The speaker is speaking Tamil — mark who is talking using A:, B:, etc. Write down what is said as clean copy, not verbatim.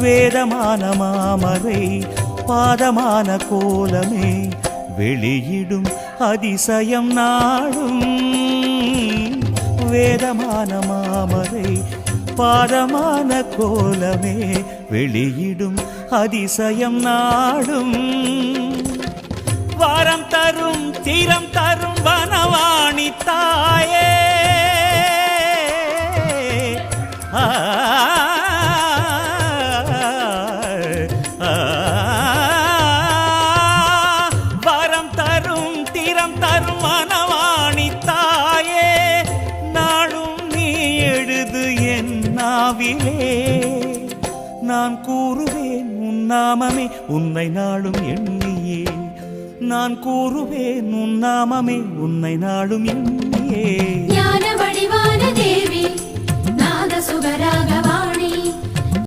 A: வேதமான மாமரை பாதமான கோலமே வெளியிடும் அதிசயம் நாடும். வேதமான மாமரை பாதமான கோலமே வெளியிடும் அதிசயம் நாடும். வாரம் தரும் தீரம் தரும் வனவாணி தாயே, வாரம் தரும் தீரம் தரும் வனவாணி தாயே, நாளும் நீ எழுது என் நாவிலே. நான் கூறுவேன் உன் நாமமே உன்னை நாளும் எண்ணியே. நான் கூறுவேன் உன் நாமமே உன்னை நாளும் எண்ணியே.
B: ஞான வடிவான தேவி நாத சுகராகவா